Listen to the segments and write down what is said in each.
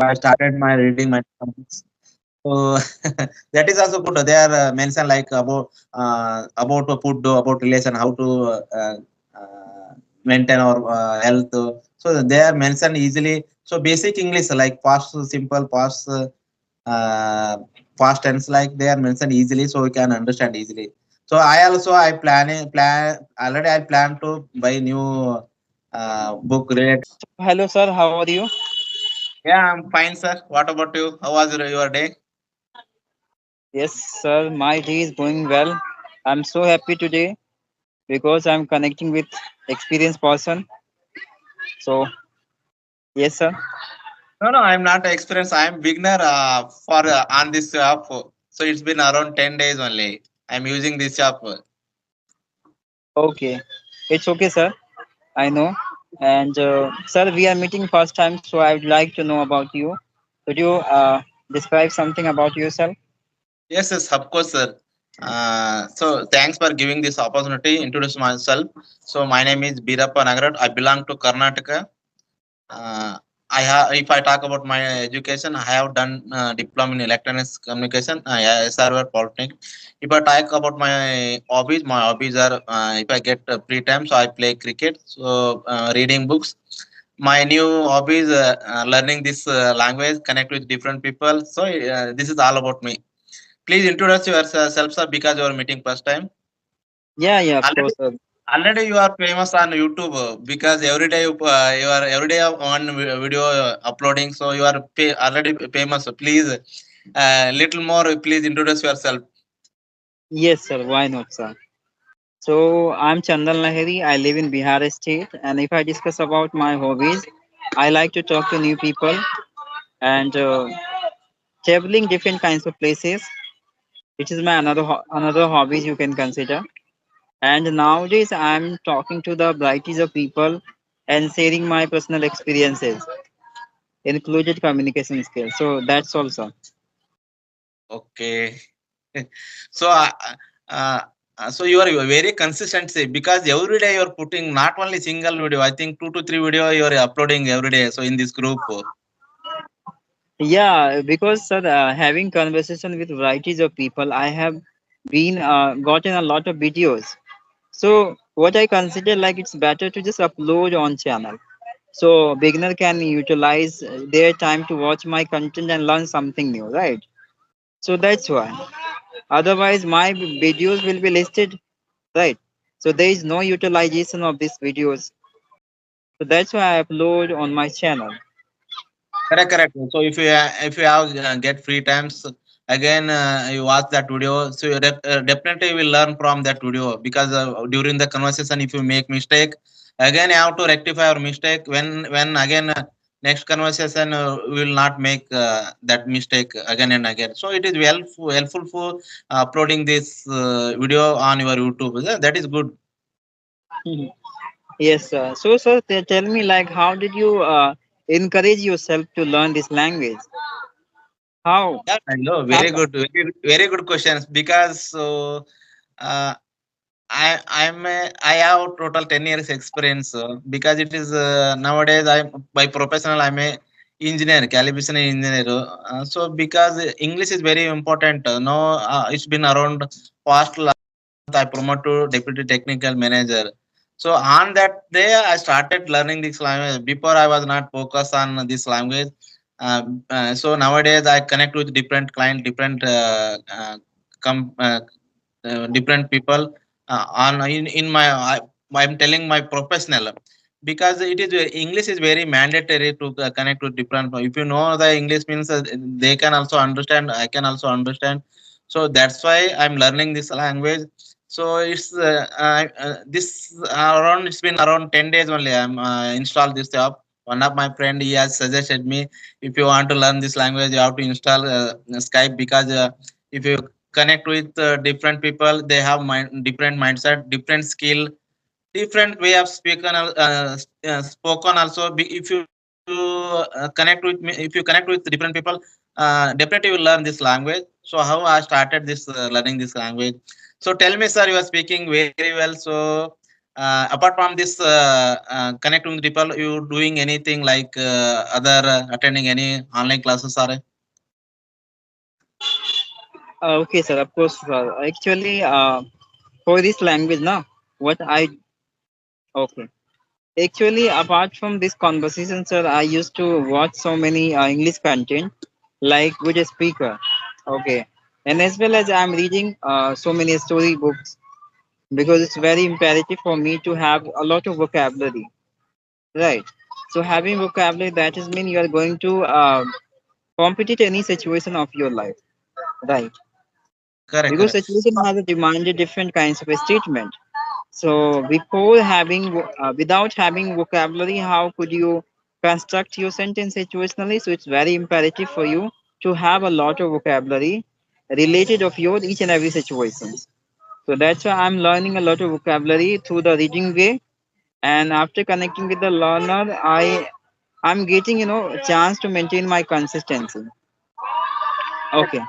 I started my reading my comics. So that is also good. They are mentioned like about food, about relation, how to maintain our health. So they are mentioned easily. So basic English like past simple, past tense, like they are mentioned easily, so we can understand easily. So I plan already. I plan to buy new book related. Hello, sir. How are you? Yeah, I'm fine, sir. What about you? How was your day? Yes, sir. My day is going well. I'm so happy today because I'm connecting with experienced person. So, yes, sir. No, no, I'm not experienced. I'm beginner for on this app. So it's been around 10 days only. I'm using this app. Okay. It's okay, sir. I know. And, sir, we are meeting first time, so I would like to know about you. Could you describe something about yourself? Yes, yes, of course, sir. So thanks for giving this opportunity. Introduce myself. So my name is Birappa Nagarat. I belong to Karnataka. Uh, if I talk about my education, I have done diploma in electronics communication, SRR Polytechnic. If I talk about my hobbies are if I get free time, so I play cricket. So reading books. My new hobby is learning this language, connect with different people. So this is all about me. Please introduce yourself, sir, because you are meeting first time. Yeah, yeah, of Already, course, sir. already you are famous on YouTube because every day you are every day on video uploading, so you are already famous. So please, little more. Please introduce yourself. Yes, sir. Why not, sir? So, I'm Chandan Lahiri. I live in Bihar state. And if I discuss about my hobbies, I like to talk to new people and traveling different kinds of places, which is my another hobbies you can consider. And nowadays I'm talking to the varieties of people and sharing my personal experiences, included communication skills. So that's also. Okay. So, uh, so you are very consistent, say, because every day you are putting not only single video. I think 2 to 3 video you are uploading every day. So in this group. Yeah, because sir, having conversation with varieties of people, I have been gotten a lot of videos. So what I consider like it's better to just upload on channel. So beginner can utilize their time to watch my content and learn something new, right? So that's why. Otherwise, my videos will be listed, right? So there is no utilization of these videos. So that's why I upload on my channel. Correct, correct. So if you have get free times again, you watch that video, so you definitely will learn from that video because during the conversation, if you make mistake, again you have to rectify your mistake. When again next conversation will not make that mistake again and again. So it is helpful for uploading this video on your YouTube. That is good. Mhm. Yes, sir. So, sir, tell me, like, how did you encourage yourself to learn this language? How? Yeah, hello, very good, very good questions because so. Uh, I have total 10 years experience because it is nowadays I by professional I'm a engineer, calibration engineer. So because English is very important. No, it's been around past last I promoted to deputy technical manager. So on that day I started learning this language. Before I was not focused on this language. So nowadays I connect with different client, com, uh, different people on in my I'm telling my professional because it is English is very mandatory to connect with different. If you know the English means they can also understand. I can also understand. So that's why I'm learning this language. So it's this around it's been around 10 days only. I'm installed this app. One of my friend he has suggested me if you want to learn this language you have to install Skype because if you connect with different people they have different mindset different skill different way of spoken also if you connect with me if you connect with different people definitely you will learn this language. So how I started this learning this language. So tell me sir, you are speaking very well. So apart from this connecting with people, you doing anything like other attending any online classes or Okay, sir. Of course, sir. Actually, for this language, now what I okay. Actually, apart from this conversation, sir, I used to watch so many English content like good speaker. Okay, and as well as I'm reading so many story books because it's very imperative for me to have a lot of vocabulary. Right. So having vocabulary that is mean you are going to compete any situation of your life. Right. correct, Because correct. situation has demanded different kinds of a statement. So before having without having vocabulary, how could you construct your sentence situationally? So it's very imperative for you to have a lot of vocabulary related of your each and every situations. So that's why I'm learning a lot of vocabulary through the reading way. And after connecting with the learner, I'm getting a chance to maintain my consistency. Okay.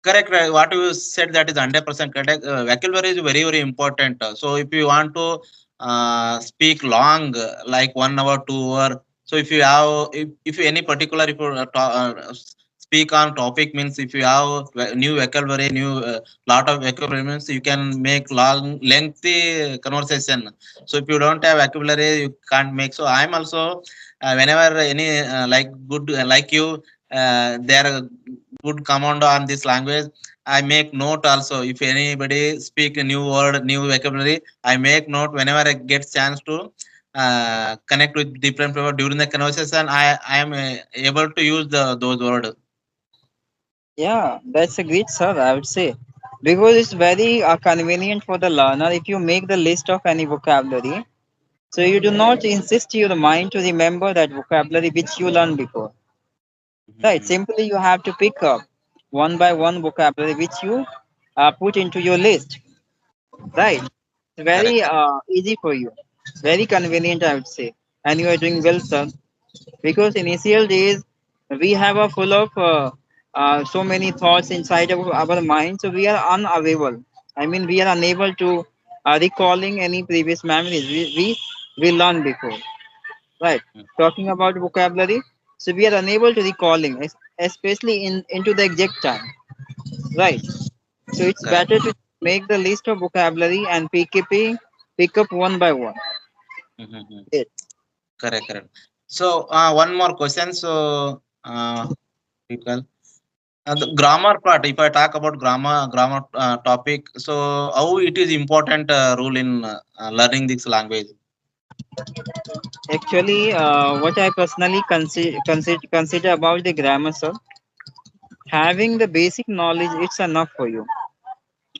Correct, right. What you said that is 100% correct. Vocabulary is very, very important. So if you want to speak long, like 1 hour, 2 hour. So if you have, if you any particular, if you speak on topic means if you have new vocabulary, new lot of vocabulary means you can make long, lengthy conversation. So if you don't have vocabulary, you can't make. So I'm also whenever any like good like you, there good command on this language. I make note also. If anybody speak a new word, new vocabulary, I make note whenever I get chance to connect with different people during the conversation. I am able to use those words. Yeah, that's a great, sir, I would say. Because it's very convenient for the learner if you make the list of any vocabulary. So you do not insist your mind to remember that vocabulary which you learned before. Right. Mhm. Simply you have to pick up one by one vocabulary which you put into your list. Right. It's very Correct. easy for you. Very convenient, I would say. And you are doing well, sir. Because initial days we have a full of so many thoughts inside of our mind, so we are unavailable. I mean, we are unable to recalling any previous memories we learned before, right? Mhm. Talking about vocabulary, so we are unable to recalling, especially in into the exact time, right? So it's Correct. better to make the list of vocabulary and pick up one by one. Mhm. It. Correct. Correct. So one more question. So people. The grammar part, if I talk about grammar topic, so how it is important role in learning this language? Actually, what I personally consider about the grammar, sir, having the basic knowledge, it's enough for you.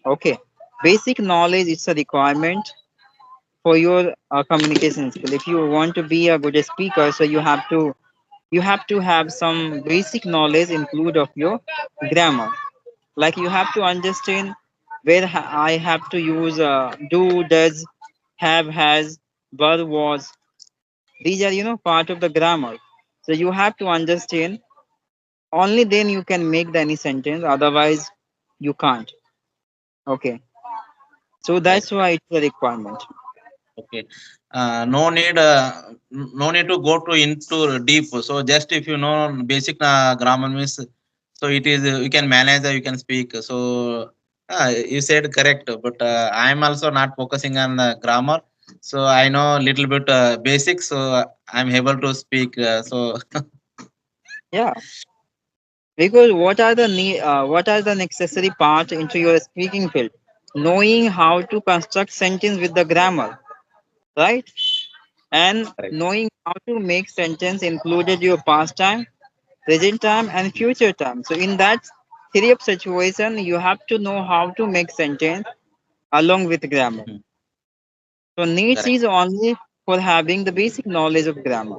Okay, basic knowledge is a requirement for your communication skill. If you want to be a good speaker, so you have to have some basic knowledge include of your grammar. Like you have to understand where I have to use do, does, have, has, were, was. These are part of the grammar. So you have to understand. Only then you can make the any sentence. Otherwise, you can't. Okay. So Right. that's why it's a requirement. Okay. No need to go to into deep. So just if you know basic grammar means, so it is you can manage, you can speak. So you said correct, but I am also not focusing on grammar. So I know little bit basics. So I'm able to speak. So Yeah. Because what are the necessary part into your speaking field? Knowing how to construct sentence with the grammar, right? And correct, knowing how to make sentence included your past time, present time, and future time. So in that three of situation, you have to know how to make sentence along with grammar. mhm, So needs correct, is only for having the basic knowledge of grammar,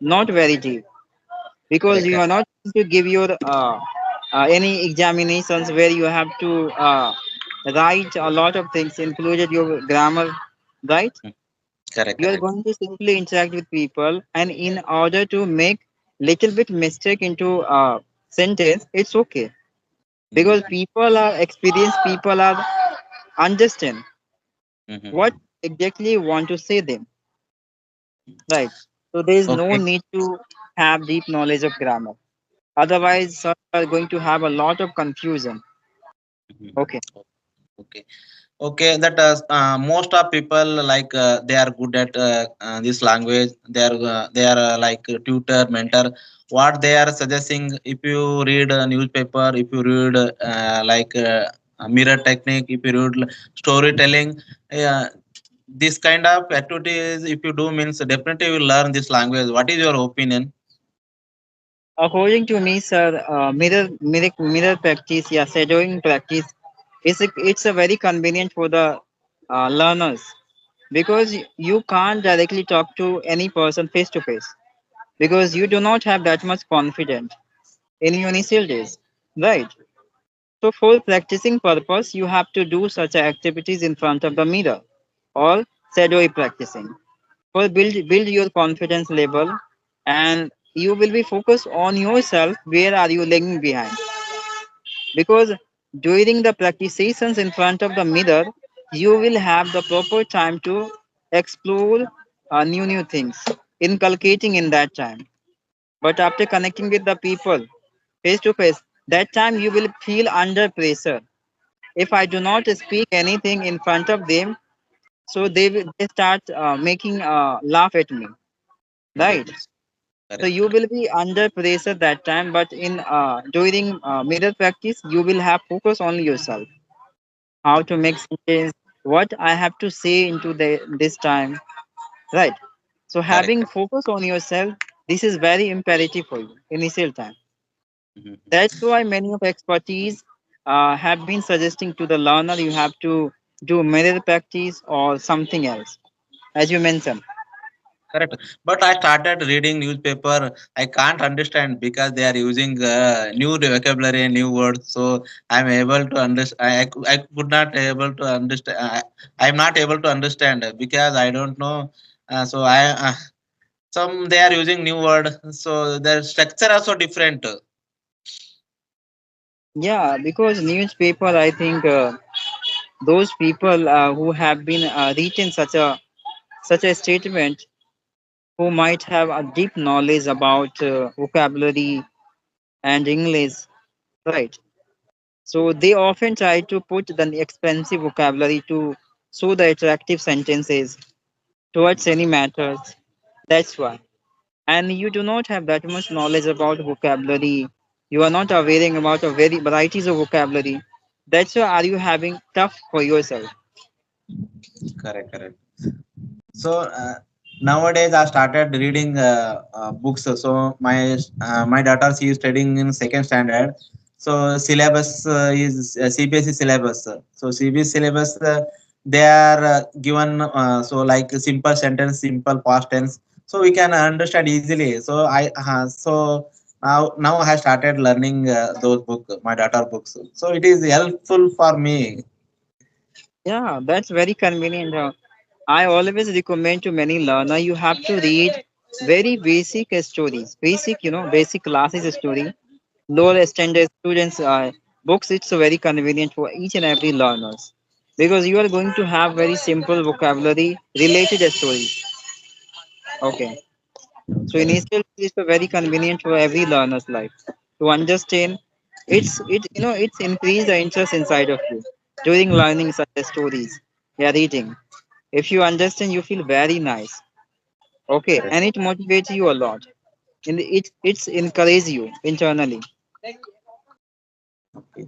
not very deep, because correct, you are correct. not going to give your any examinations where you have to write a lot of things, included your grammar, right? Mm, correct, You are correct. going to simply interact with people, and in order to make little bit mistake into sentence, it's okay because Mhm, people are experienced, people are understand mhm, what mhm. exactly want to say them, right? So there is no Okay. need to have deep knowledge of grammar. Otherwise, sir are going to have a lot of confusion. Mhm. Okay. Okay. Okay, that most of people like they are good at this language. They are like a tutor, mentor. What they are suggesting, if you read a newspaper, if you read a mirror technique, if you read storytelling, uh, this kind of activities, if you do, means definitely you will learn this language. What is your opinion? According to me, sir, mirror practice, yeah, shadowing practice it's a very convenient for the learners because you can't directly talk to any person face to face because you do not have that much confidence in your initial days, right? So for practicing purpose, you have to do such activities in front of the mirror or shadowy practicing. For build your confidence level, and you will be focused on yourself. Where are you lagging behind? Because during the practice sessions in front of the mirror, you will have the proper time to explore new things, inculcating in that time. But after connecting with the people face to face, that time you will feel under pressure. If I do not speak anything in front of them, so they start making laugh at me, right? Correct. So Correct. you will be under pressure that time, but in during mirror practice, you will have focus on yourself, how to make sentence, what I have to say into this time, right? So Correct. having focus on yourself, this is very imperative for you initial time. Mhm. That's why many of expertise have been suggesting to the learner you have to do mirror practice or something else, as you mentioned. Correct. But I started reading newspaper. I can't understand because they are using new vocabulary, new words. So I'm able to understand. I could not able to understand. I'm not able to understand because I don't know. So I some they are using new word. So their structure also different. Yeah, because newspaper, I think those people who have been written such a statement, who might have a deep knowledge about vocabulary and English, right? So they often try to put the expensive vocabulary to show the attractive sentences towards any matters. That's why. And you do not have that much knowledge about vocabulary. You are not aware about a very varieties of vocabulary. That's why are you having tough for yourself. Correct. Correct. So nowadays I started reading books. So my daughter, she is studying in second standard. So syllabus is CBSE syllabus. So CBSE syllabus, they are given so like a simple sentence, simple past tense. So we can understand easily. So now I started learning those book, my daughter books. So it is helpful for me. Yeah, that's very convenient. I always recommend to many learner you have to read very basic stories, basic basic classes story, lower standard students books. It's very convenient for each and every learners because you are going to have very simple vocabulary related stories. Okay, so initial is very convenient for every learner's life to understand. It's increase the interest inside of you during learning such as stories. Yeah, reading. If you understand, you feel very nice. Okay, Correct. and it motivates you a lot. And it's encourage you internally. Okay.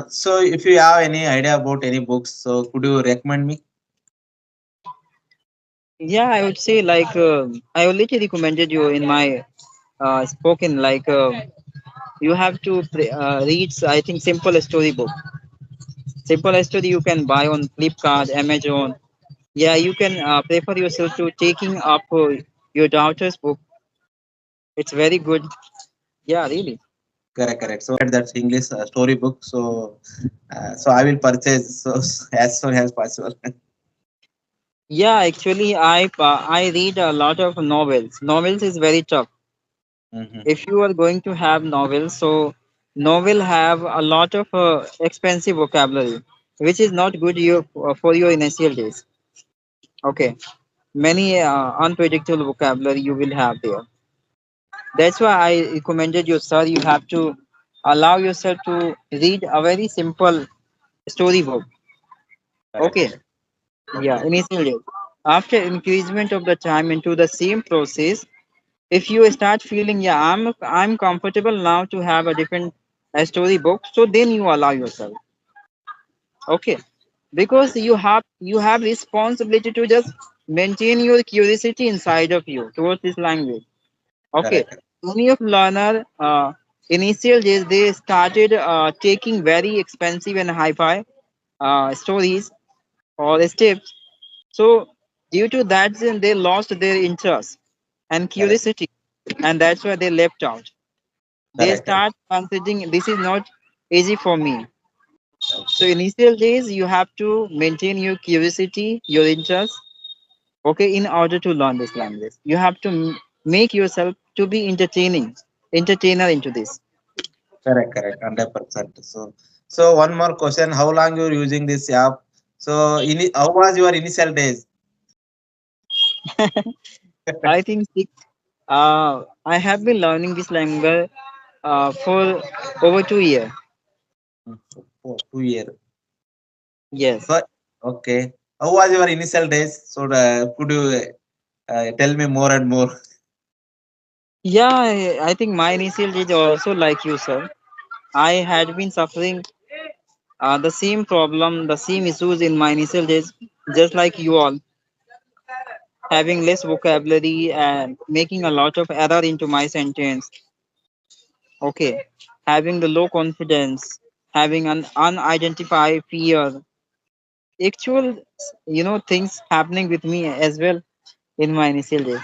So if you have any idea about any books, so could you recommend me? Yeah, I would say like I already recommended you in my spoken like you have to read I think simple storybook. Simple story you can buy on Flipkart, Amazon. Yeah, you can prefer yourself to taking up your daughter's book. It's very good. Yeah, really. Correct, correct. So that's English story book. So I will purchase so as soon as possible. Yeah, actually, I read a lot of novels. Novels is very tough. If Mhm. you are going to have novels, so novel have a lot of expensive vocabulary. which is not good for your initial days. Okay, many unpredictable vocabulary you will have there. That's why I recommended you, sir. You have to allow yourself to read a very simple storybook. Correct, Okay, correct. yeah, Okay. initial days. After increasement of the time into the same process, if you start feeling, yeah, I'm comfortable now to have a different storybook, so then you allow yourself. Okay, because you have responsibility to just maintain your curiosity inside of you towards this language. Okay, Correct, correct. many of learner initial days they started taking very expensive and hi-fi stories or steps. So due to that, then they lost their interest and Correct, curiosity, and that's why they left out. They correct, correct. start considering this is not easy for me. So Okay. initial days you have to maintain your curiosity, your interest, okay, in order to learn this language. You have to make yourself to be entertainer into this. Correct, correct. 100%. So one more question. How long you're using this app? So how was your initial days? I think I have been learning this language for over 2 years. For 2 years. Yes. So okay. How was your initial days? So could you tell me more and more? Yeah, I think my initial days also like you, sir. I had been suffering the same problem, the same issues in my initial days, just like you all, having less vocabulary and making a lot of error into my sentence. Okay, having the low confidence, having an unidentified fear, actual, things happening with me as well in my initial days.